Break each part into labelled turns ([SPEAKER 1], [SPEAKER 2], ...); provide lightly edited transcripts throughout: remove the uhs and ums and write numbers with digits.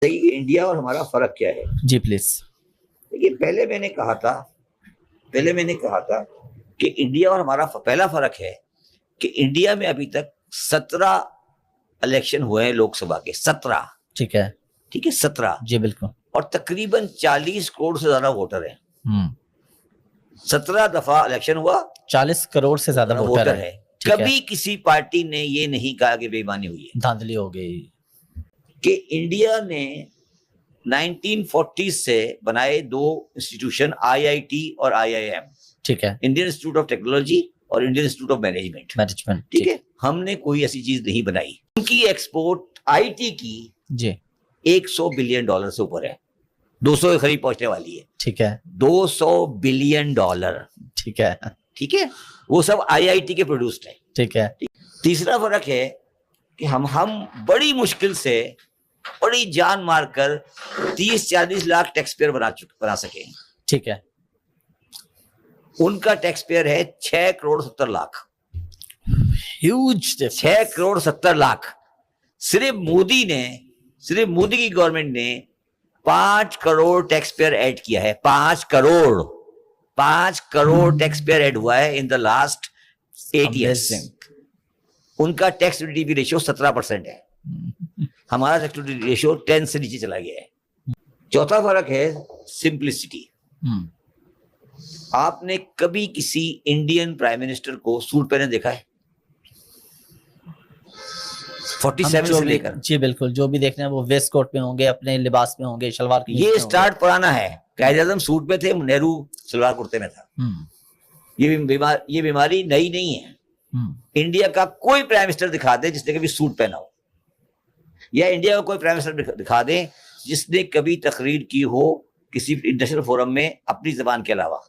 [SPEAKER 1] India और हमारा फर्क क्या है?
[SPEAKER 2] जी प्लीज।
[SPEAKER 1] देखिए, पहले मैंने कहा था कि इंडिया और हमारा पहला फर्क है कि इंडिया में अभी तक 17 इलेक्शन हुए हैं लोकसभा के। 17।
[SPEAKER 2] ठीक है।
[SPEAKER 1] ठीक है, 17।
[SPEAKER 2] जी बिल्कुल।
[SPEAKER 1] और तकरीबन 40 करोड़ से ज्यादा वोटर हैं। 17 दफा इलेक्शन हुआ,
[SPEAKER 2] 40 करोड़ से ज्यादा वोटर है।
[SPEAKER 1] कभी किसी पार्टी ने ये नहीं कहा कि बेईमानी हुई है,
[SPEAKER 2] धांधली हो गई।
[SPEAKER 1] कि इंडिया ने 1940 से बनाए 2 इंस्टीट्यूशन, IIT और IIM।
[SPEAKER 2] ठीक है।
[SPEAKER 1] इंडियन इंस्टीट्यूट ऑफ टेक्नोलॉजी और इंडियन इंस्टीट्यूट ऑफ मैनेजमेंट। ठीक है, हमने कोई ऐसी चीज नहीं बनाई। उनकी एक्सपोर्ट IT की
[SPEAKER 2] जी
[SPEAKER 1] $100 बिलियन से ऊपर है, 200 के करीब पहुंचने वाली है।
[SPEAKER 2] ठीक है।
[SPEAKER 1] $200 बिलियन।
[SPEAKER 2] ठीक है।
[SPEAKER 1] ठीक है, वो सब IIT के प्रोड्यूस्ड है।
[SPEAKER 2] ठीक है।
[SPEAKER 1] तीसरा फर्क है कि हम बड़ी मुश्किल से, बड़ी जान मारकर 30-40 लाख टैक्स पेयर बना सके।
[SPEAKER 2] ठीक है।
[SPEAKER 1] उनका टैक्स पेयर है 6 करोड़ 70 लाख।
[SPEAKER 2] ह्यूज।
[SPEAKER 1] 6 करोड़ 70 लाख। सिर्फ मोदी की गवर्नमेंट ने 5 करोड़ टैक्स पेयर ऐड किया है। 5 करोड़ टैक्स पेयर ऐड हुआ है इन द लास्ट 8 ईयर्स। उनका टैक्स टू जीडीपी रेशियो 17% है, हमारा टैक्स टू जीडीपी रेशियो 10 से नीचे चला गया है। चौथा फर्क है सिंप्लिसिटी। आपने कभी किसी इंडियन प्राइम मिनिस्टर को सूट पहने देखा है? 47 से लेकर।
[SPEAKER 2] जी बिल्कुल, जो भी देखना है वो वेस्ट कोट में होंगे, अपने लिबास में होंगे, शलवार
[SPEAKER 1] ये स्टार्ट पुराना है। कायदे-ए-आज़म सूट में थे, नेहरू सलवार कुर्ते में था। ये बीमारी नई नहीं है। इंडिया का कोई प्राइम मिनिस्टर दिखा दे जिसने कभी सूट पहना हो, या इंडिया का कोई प्राइम मिनिस्टर दिखा दे जिसने कभी तकरीर की हो किसी इंटरनेशनल फोरम में अपनी जबान के अलावा,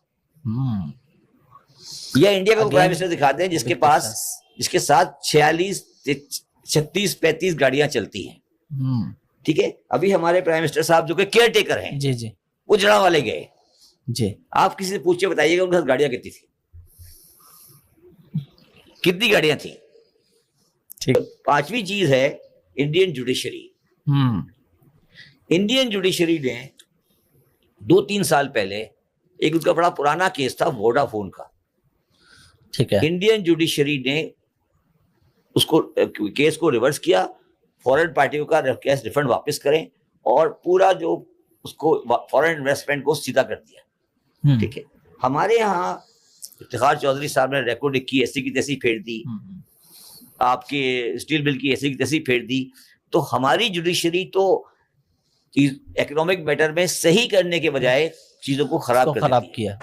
[SPEAKER 1] या इंडिया का प्राइम मिनिस्टर दिखा दे जिसके साथ 36-35 गाड़ियां चलती हैं। ठीक है, अभी हमारे प्राइम मिनिस्टर साहब जो कि केयर टेकर हैं,
[SPEAKER 2] जी
[SPEAKER 1] वो जड़ावाले गए।
[SPEAKER 2] जी, आप
[SPEAKER 1] किसी से पूछिए, बताइएगा उनके साथ गाड़ियां कितनी थी, कितनी गाड़ियां थी। ठीक। पांचवी चीज है इंडियन जुडिशरी। इंडियन जुडिशरी ने 2-3 साल पहले एक उनका बड़ा पुराना केस था वोडाफोन का।
[SPEAKER 2] ठीक है।
[SPEAKER 1] इंडियन जुडिशरी ने उसको केस को रिवर्स किया, फॉरेन पार्टियों का केस रिफंड वापस करें और पूरा जो उसको फॉरेन इन्वेस्टमेंट को सीधा कर दिया। ठीक है, हमारे यहाँ इफ्तिखार चौधरी साहब ने रेकॉर्ड की ऐसी की तैसी फेर दी, आपके स्टील बिल की ऐसी की तैसी फेर दी। तो हमारी जुडिशरी तो इकोनॉमिक मैटर में सही करने के बजाय चीजों को खराब किया।